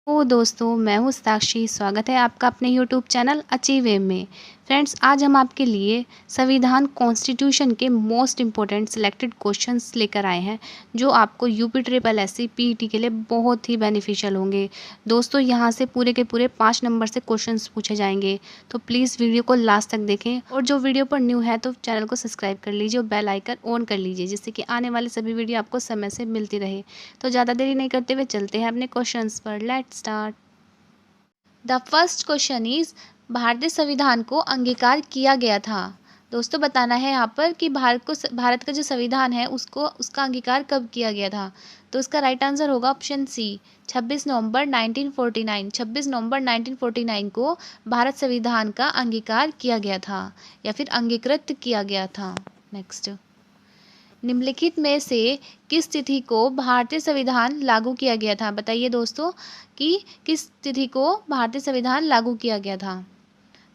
तो दोस्तों मैं हूँ साक्षी। स्वागत है आपका अपने यूट्यूब चैनल अचीव एम में। फ्रेंड्स, आज हम आपके लिए संविधान कॉन्स्टिट्यूशन के मोस्ट इम्पोर्टेंट सिलेक्टेड क्वेश्चंस लेकर आए हैं जो आपको यूपी ट्रिपल एससी पीईटी के लिए बहुत ही बेनिफिशियल होंगे। दोस्तों, यहाँ से पूरे के पूरे 5 नंबर से क्वेश्चंस पूछे जाएंगे, तो प्लीज़ वीडियो को लास्ट तक देखें। और जो वीडियो पर न्यू है तो चैनल को सब्सक्राइब कर लीजिए और बेल आइकन ऑन कर लीजिए, जिससे कि आने वाली सभी वीडियो आपको समय से मिलती रहे। तो ज़्यादा देरी नहीं करते हुए चलते हैं अपने क्वेश्चंस पर। Let's start. The first question is, भारतीय संविधान को अंगीकार किया गया था। दोस्तों, बताना है यहाँ पर कि भारत का जो संविधान है उसका अंगीकार कब किया गया था। तो उसका राइट आंसर होगा ऑप्शन सी, 26 नवंबर 1949। 26 नवंबर 1949 को भारत संविधान का अंगीकार किया गया था या फिर अंगीकृत किया गया था। नेक्स्ट, निम्नलिखित में से किस तिथि को भारतीय संविधान लागू किया गया था। बताइए दोस्तों कि किस तिथि को भारतीय संविधान लागू किया गया था।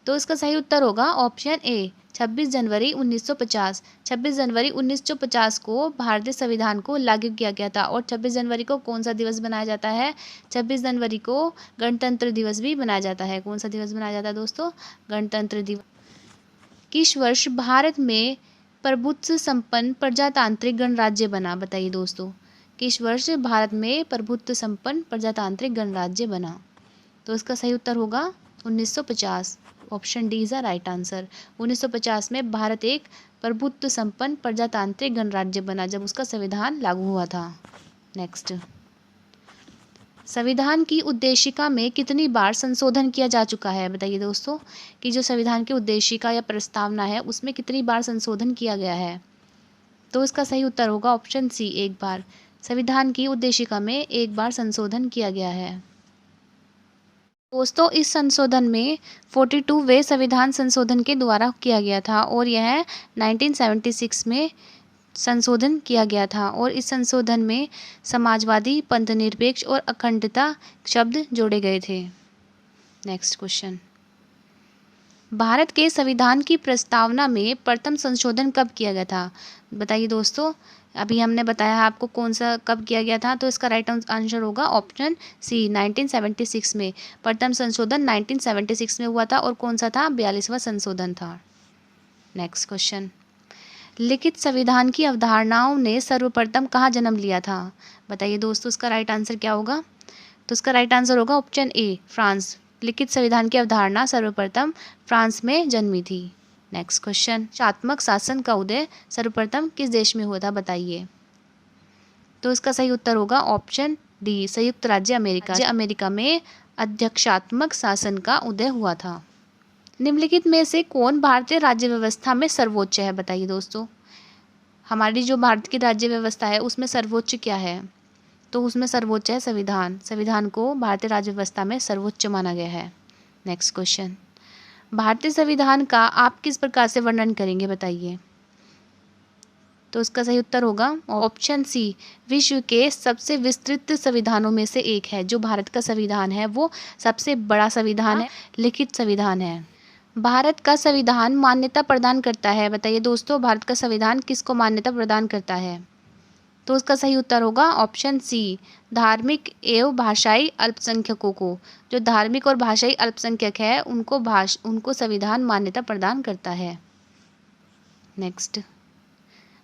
तो इसका सही उत्तर होगा ऑप्शन ए, 26 जनवरी 1950। 26 जनवरी 1950 को भारतीय संविधान को लागू किया गया था। और 26 जनवरी को कौन सा दिवस मनाया जाता है? 26 जनवरी को गणतंत्र दिवस भी मनाया जाता है। कौन सा दिवस मनाया जाता है दोस्तों? गणतंत्र दिवस। किस वर्ष भारत में प्रभुत्व संपन्न प्रजातांत्रिक गणराज्य बना? बताइए दोस्तों, किस वर्ष भारत में प्रभुत्व संपन्न प्रजातांत्रिक गणराज्य बना? तो इसका सही उत्तर होगा 1950। Option D is the right answer. 1950 में भारत एक प्रभुत्व संपन्न प्रजातांत्रिक गणराज्य बना, जब उसका संविधान लागू हुआ था। नेक्स्ट, संविधान की उद्देशिका में कितनी बार संशोधन किया जा चुका है? बताइए दोस्तों कि जो संविधान की उद्देशिका या प्रस्तावना है उसमें कितनी बार संशोधन किया गया है। तो इसका सही उत्तर होगा ऑप्शन सी, एक बार। संविधान की उद्देशिका में एक बार संशोधन किया गया है। दोस्तों, इस संशोधन में 42वें संविधान संशोधन के द्वारा किया गया था और यह 1976 में संशोधन किया गया था। और इस संशोधन में समाजवादी, पंथनिरपेक्ष और अखंडता शब्द जोड़े गए थे। नेक्स्ट क्वेश्चन, भारत के संविधान की प्रस्तावना में प्रथम संशोधन कब किया गया था? बताइए दोस्तों, अभी हमने बताया आपको कौन सा कब किया गया था। तो इसका राइट आंसर होगा ऑप्शन सी, 1976 में। प्रथम संशोधन 1976 में हुआ था और कौन सा था? 42वां संशोधन था। नेक्स्ट क्वेश्चन, लिखित संविधान की अवधारणाओं ने सर्वप्रथम कहाँ जन्म लिया था? बताइए दोस्तों, इसका राइट आंसर क्या होगा? तो इसका राइट आंसर होगा ऑप्शन ए, फ्रांस। लिखित संविधान की अवधारणा सर्वप्रथम फ्रांस में जन्मी थी। नेक्स्ट क्वेश्चन, शासनात्मक शासन का उदय सर्वप्रथम किस देश में हुआ था? बताइए। तो इसका सही उत्तर होगा ऑप्शन डी, संयुक्त राज्य अमेरिका। अमेरिका में अध्यक्षात्मक शासन का उदय हुआ था। निम्नलिखित में से कौन भारतीय राज्य व्यवस्था में सर्वोच्च है? बताइए दोस्तों, हमारी जो भारत की राज्य व्यवस्था है उसमें सर्वोच्च क्या है? तो उसमें सर्वोच्च है संविधान। संविधान को भारतीय राज्य व्यवस्था में सर्वोच्च माना गया है। नेक्स्ट क्वेश्चन, भारतीय संविधान का आप किस प्रकार से वर्णन करेंगे? बताइए। तो इसका सही उत्तर होगा ऑप्शन सी, विश्व के सबसे विस्तृत संविधानों में से एक है। जो भारत का संविधान है वो सबसे बड़ा संविधान है, लिखित संविधान है। भारत का संविधान मान्यता प्रदान करता है। बताइए दोस्तों, भारत का संविधान किसको मान्यता प्रदान करता है? तो उसका सही उत्तर होगा ऑप्शन सी, धार्मिक एवं भाषाई अल्पसंख्यकों को। जो धार्मिक और भाषाई अल्पसंख्यक है उनको संविधान मान्यता प्रदान करता है। नेक्स्ट,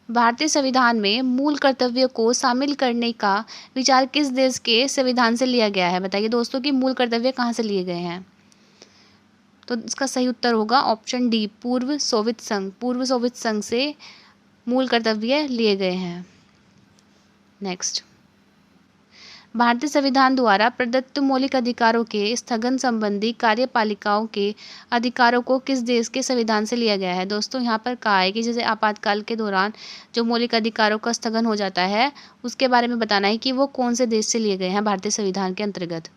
भारतीय संविधान में मूल कर्तव्यों को शामिल करने का विचार किस देश के संविधान से लिया गया है? बताइए दोस्तों कि मूल कर्तव्य कहाँ से लिए गए हैं। तो इसका सही उत्तर होगा ऑप्शन डी, पूर्व सोवियत संघ। पूर्व सोवियत संघ से मूल कर्तव्य लिए गए हैं। नेक्स्ट, भारतीय संविधान द्वारा प्रदत्त मौलिक अधिकारों के स्थगन संबंधी कार्यपालिकाओं के अधिकारों को किस देश के संविधान से लिया गया है? दोस्तों, यहाँ पर कहा है कि जैसे आपातकाल के दौरान जो मौलिक अधिकारों का स्थगन हो जाता है उसके बारे में बताना है कि वो कौन से देश से लिए गए हैं भारतीय संविधान के अंतर्गत।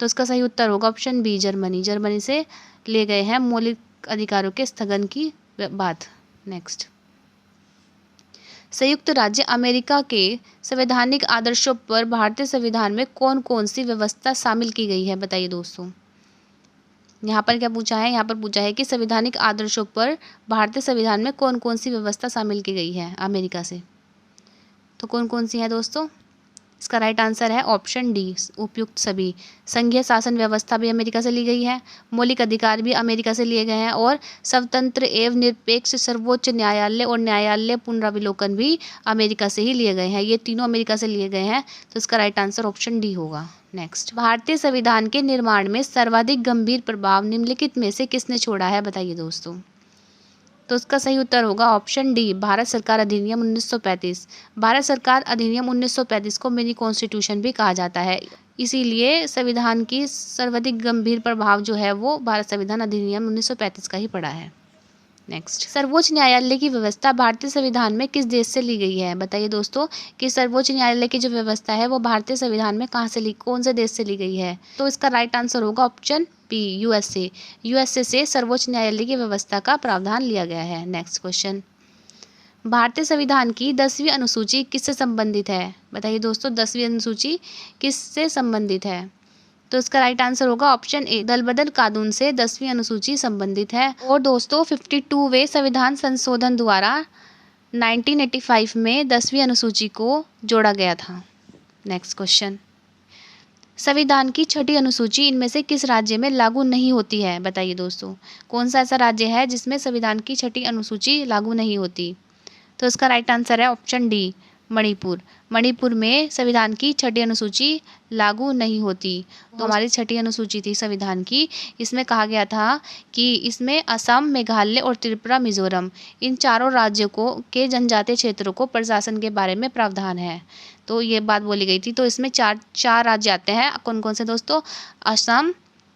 तो इसका सही उत्तर होगा ऑप्शन बी, जर्मनी। जर्मनी से लिए गए हैं मौलिक अधिकारों के स्थगन की बात। नेक्स्ट, संयुक्त राज्य अमेरिका के संवैधानिक आदर्शों पर भारतीय संविधान में कौन कौन सी व्यवस्था शामिल की गई है? बताइए दोस्तों, यहाँ पर क्या पूछा है? यहाँ पर पूछा है कि संवैधानिक आदर्शों पर भारतीय संविधान में कौन कौन सी व्यवस्था शामिल की गई है अमेरिका से। तो कौन कौन सी है दोस्तों? इसका राइट आंसर है ऑप्शन डी, उपयुक्त सभी। संघीय शासन व्यवस्था भी अमेरिका से ली गई है, मौलिक अधिकार भी अमेरिका से लिए गए हैं, और स्वतंत्र एवं निरपेक्ष सर्वोच्च न्यायालय और न्यायालय पुनरावलोकन भी अमेरिका से ही लिए गए हैं। ये तीनों अमेरिका से लिए गए हैं, तो इसका राइट आंसर ऑप्शन डी होगा। नेक्स्ट, भारतीय संविधान के निर्माण में सर्वाधिक गंभीर प्रभाव निम्नलिखित में से किसने छोड़ा है, बताइए दोस्तों। तो इसका सही उत्तर होगा ऑप्शन डी, भारत सरकार अधिनियम 1935। भारत सरकार अधिनियम 1935 को मिनी कॉन्स्टिट्यूशन भी कहा जाता है, इसीलिए संविधान की सर्वाधिक गंभीर प्रभाव जो है वो भारत संविधान अधिनियम 1935 का ही पड़ा है। नेक्स्ट, सर्वोच्च न्यायालय की व्यवस्था भारतीय संविधान में किस देश से ली गई है, बताइए दोस्तों कि सर्वोच्च न्यायालय की जो व्यवस्था है वो भारतीय संविधान में कहाँ से ली, कौन से देश से ली गई है। तो इसका राइट आंसर होगा ऑप्शन बी, यूएसए। यूएसए से सर्वोच्च न्यायालय की व्यवस्था का प्रावधान लिया गया है। नेक्स्ट क्वेश्चन, भारतीय संविधान की 10वीं अनुसूची किससे संबंधित है, बताइए दोस्तों 10वीं अनुसूची किससे संबंधित है। तो इसका राइट आंसर होगा ऑप्शन ए, दल बदल कानून से 10वीं अनुसूची संबंधित है। और दोस्तों 52वें संविधान संशोधन द्वारा 1985 में 10वीं अनुसूची को जोड़ा गया था। नेक्स्ट क्वेश्चन, संविधान की छठी अनुसूची इनमें से किस राज्य में लागू नहीं होती है, बताइए दोस्तों कौन सा ऐसा राज्य है जिसमें संविधान की छठी अनुसूची लागू नहीं होती। तो इसका राइट आंसर है ऑप्शन डी, मणिपुर। मणिपुर में संविधान की छठी अनुसूची लागू नहीं होती। तो हमारी छठी अनुसूची थी संविधान की, इसमें कहा गया था कि इसमें असम, मेघालय और त्रिपुरा, मिजोरम इन चारों राज्यों को के जनजातीय क्षेत्रों को प्रशासन के बारे में प्रावधान है, तो ये बात बोली गई थी। तो इसमें चार राज्य आते हैं, कौन कौन से दोस्तों, असम,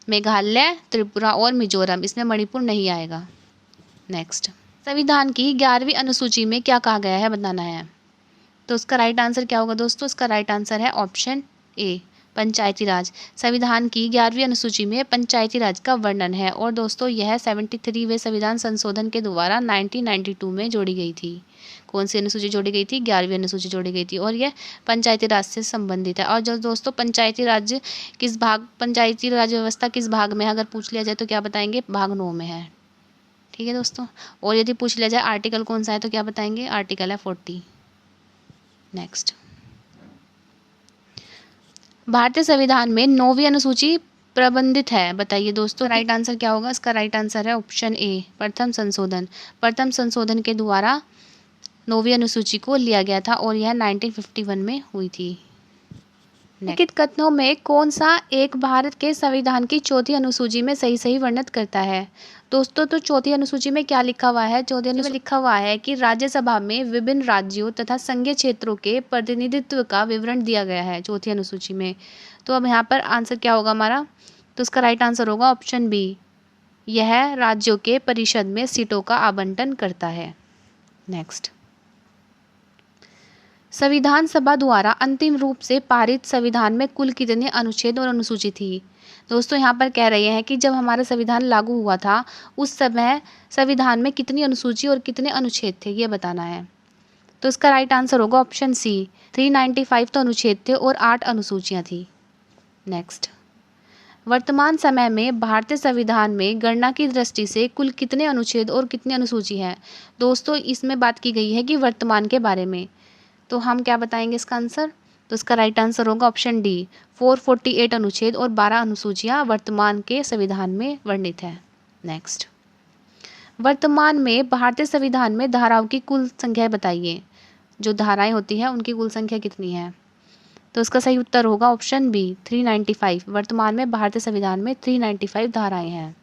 मेघालय, त्रिपुरा और मिजोरम, इसमें मणिपुर नहीं आएगा। नेक्स्ट, संविधान की 11वीं अनुसूची में क्या कहा गया है बताना है। तो उसका राइट आंसर क्या होगा दोस्तों, इसका राइट आंसर है ऑप्शन ए, पंचायती राज। संविधान की 11वीं अनुसूची में पंचायती राज का वर्णन है, और दोस्तों यह 73वें संविधान संशोधन के द्वारा 1992 में जोड़ी गई थी। कौन सी अनुसूची जोड़ी गई थी, 11वीं अनुसूची जोड़ी गई थी, और यह पंचायती राज से संबंधित है। और जो दोस्तों पंचायती राज पंचायती राज व्यवस्था किस भाग में है अगर पूछ लिया जाए तो क्या बताएंगे, भाग 9 में है। ठीक है दोस्तों, और यदि पूछ लिया जाए आर्टिकल कौन सा है तो क्या बताएंगे, आर्टिकल है 40। नेक्स्ट, भारतीय संविधान में 9वीं अनुसूची प्रबंधित है, बताइए दोस्तों राइट आंसर क्या होगा। इसका राइट आंसर है ऑप्शन ए, प्रथम संशोधन। प्रथम संशोधन के द्वारा 9वीं अनुसूची को लिया गया था, और यह 1951 में हुई थी। निम्नलिखित कथनों में कौन सा एक भारत के संविधान की चौथी अनुसूची में सही वर्णित करता है। दोस्तों तो चौथी अनुसूची में क्या लिखा हुआ है, चौथी अनुसूची में लिखा हुआ है कि राज्यसभा में विभिन्न राज्यों तथा संघीय क्षेत्रों के प्रतिनिधित्व का विवरण दिया गया है चौथी अनुसूची में। तो अब यहाँ पर आंसर क्या होगा हमारा, तो इसका राइट आंसर होगा ऑप्शन बी, यह राज्यों के परिषद में सीटों का आवंटन करता है। नेक्स्ट, संविधान सभा द्वारा अंतिम रूप से पारित संविधान में कुल कितने अनुच्छेद और अनुसूची थी। दोस्तों यहाँ पर कह रहे हैं कि जब हमारा संविधान लागू हुआ था उस समय संविधान में कितनी अनुसूची और कितने अनुच्छेद थे ये बताना है। तो इसका राइट आंसर होगा ऑप्शन सी, 395 तो अनुच्छेद थे और 8 अनुसूचियाँ थी। नेक्स्ट, वर्तमान समय में भारतीय संविधान में गणना की दृष्टि से कुल कितने अनुच्छेद और कितने अनुसूची हैं। दोस्तों इसमें बात की गई है कि वर्तमान के बारे में, तो हम क्या बताएंगे इसका आंसर, तो इसका राइट आंसर होगा ऑप्शन डी, 448 अनुच्छेद और 12 अनुसूचियां वर्तमान के संविधान में वर्णित है। नेक्स्ट, वर्तमान में भारतीय संविधान में धाराओं की कुल संख्या बताइए, जो धाराएं होती हैं उनकी कुल संख्या कितनी है। तो इसका सही उत्तर होगा ऑप्शन बी, 395। वर्तमान में भारतीय संविधान में 395 धाराएं हैं।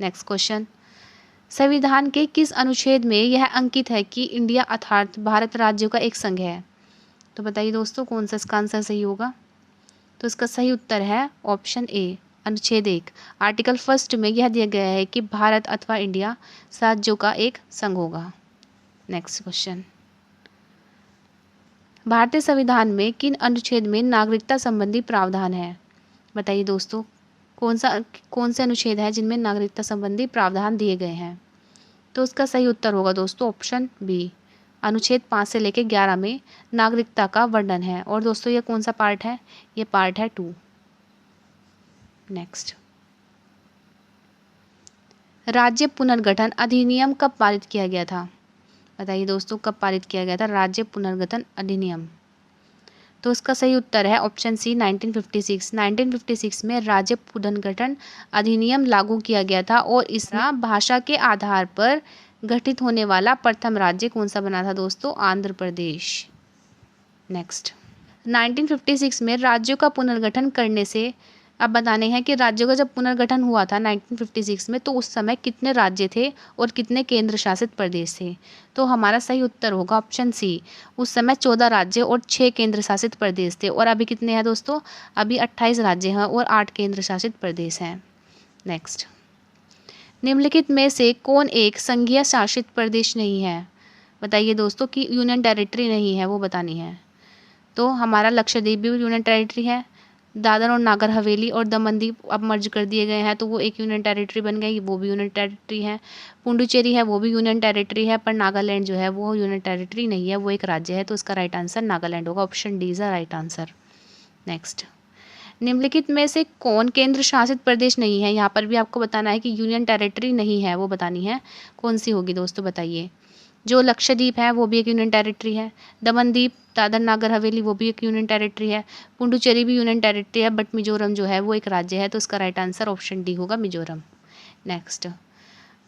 नेक्स्ट क्वेश्चन, संविधान के किस अनुच्छेद में यह अंकित है कि इंडिया अर्थात भारत राज्यों का एक संघ है। तो बताइए दोस्तों कौन सा इसका आंसर सही होगा। तो इसका सही उत्तर है ऑप्शन ए, अनुच्छेद 1। आर्टिकल 1 में यह दिया गया है कि भारत अथवा इंडिया राज्यों का एक संघ होगा। नेक्स्ट क्वेश्चन, भारतीय संविधान में किन अनुच्छेद में नागरिकता संबंधी प्रावधान है। बताइए दोस्तों कौन से अनुच्छेद हैं जिनमें नागरिकता संबंधी प्रावधान दिए गए हैं। तो उसका सही उत्तर होगा दोस्तों ऑप्शन बी, अनुच्छेद 5 से लेकर 11 में नागरिकता का वर्णन है। और दोस्तों ये कौन सा पार्ट है, ये पार्ट है 2। नेक्स्ट, राज्य पुनर्गठन अधिनियम कब पारित किया गया था। बताइए दोस्तों कब पारित किया गया था राज्य पुनर्गठन अधिनियम। तो इसका सही उत्तर है ऑप्शन सी 1956। 1956 में राज्य पुनर्गठन अधिनियम लागू किया गया था और इसका भाषा के आधार पर गठित होने वाला प्रथम राज्य कौन सा बना था दोस्तों? आंध्र प्रदेश। नेक्स्ट, 1956 में राज्यों का पुनर्गठन करने से अब बताने हैं कि राज्यों का जब पुनर्गठन हुआ था 1956 में, तो उस समय कितने राज्य थे और कितने केंद्र शासित प्रदेश थे? तो हमारा सही उत्तर होगा ऑप्शन सी। उस समय 14 राज्य और 6 केंद्र शासित प्रदेश थे। और अभी कितने हैं दोस्तों? अभी 28 राज्य हैं और 8 केंद्र शासित प्रदेश हैं। नेक्स्ट, निम्नलिखित में से कौन एक संघीय शासित प्रदेश नहीं है? बताइए दोस्तों कि यूनियन टेरिटरी नहीं है, वो बतानी है। तो हमारा लक्षद्वीप भी यूनियन टेरिटरी है, दादर और नागर हवेली और दमन दीव अब मर्ज कर दिए गए हैं तो वो एक यूनियन टेरिटरी बन गई, वो भी यूनियन टेरिटरी है। पुडुचेरी है वो भी यूनियन टेरिटरी है, पर नागालैंड जो है वो यूनियन टेरिटरी नहीं है, वो एक राज्य है। तो इसका राइट आंसर नागालैंड होगा, option D is the right answer. Next, निम्नलिखित में से कौन केंद्र शासित प्रदेश नहीं है? यहाँ पर भी आपको बताना है कि यूनियन टेरिटरी नहीं है, वो बतानी है। कौन सी होगी दोस्तों, बताइए। जो लक्षद्वीप है वो भी एक यूनियन टेरिटरी है, दमनदीप दादर नागर हवेली वो भी एक यूनियन टेरिटरी है, पुडुचेरी भी यूनियन टेरिटरी है, बट मिजोरम जो है वो एक राज्य है। तो इसका राइट आंसर ऑप्शन डी होगा, मिजोरम। नेक्स्ट,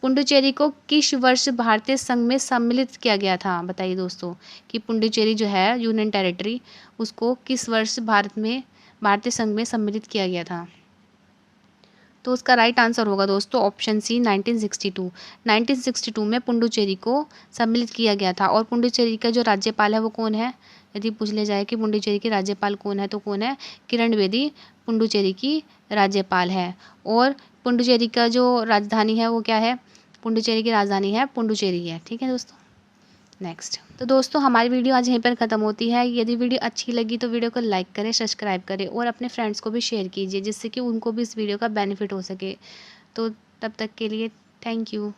पुडुचेरी को किस वर्ष भारतीय संघ में सम्मिलित किया गया था? बताइए दोस्तों कि पुडुचेरी जो है यूनियन टेरिटरी, उसको किस वर्ष भारतीय संघ में सम्मिलित किया गया था? तो उसका राइट आंसर होगा दोस्तों ऑप्शन सी 1962। 1962 में पुडुचेरी को सम्मिलित किया गया था। और पुडुचेरी का जो राज्यपाल है वो कौन है? यदि पूछ लिया जाए कि पुडुचेरी की राज्यपाल कौन है, तो कौन है? किरण बेदी पुडुचेरी की राज्यपाल है। और पुडुचेरी का जो राजधानी है वो क्या है? पुडुचेरी की राजधानी है पुडुचेरी है। ठीक है दोस्तों। नेक्स्ट, तो दोस्तों हमारी वीडियो आज यहीं पर ख़त्म होती है। यदि वीडियो अच्छी लगी तो वीडियो को लाइक करें, सब्सक्राइब करें और अपने फ्रेंड्स को भी शेयर कीजिए, जिससे कि उनको भी इस वीडियो का बेनिफिट हो सके। तो तब तक के लिए थैंक यू।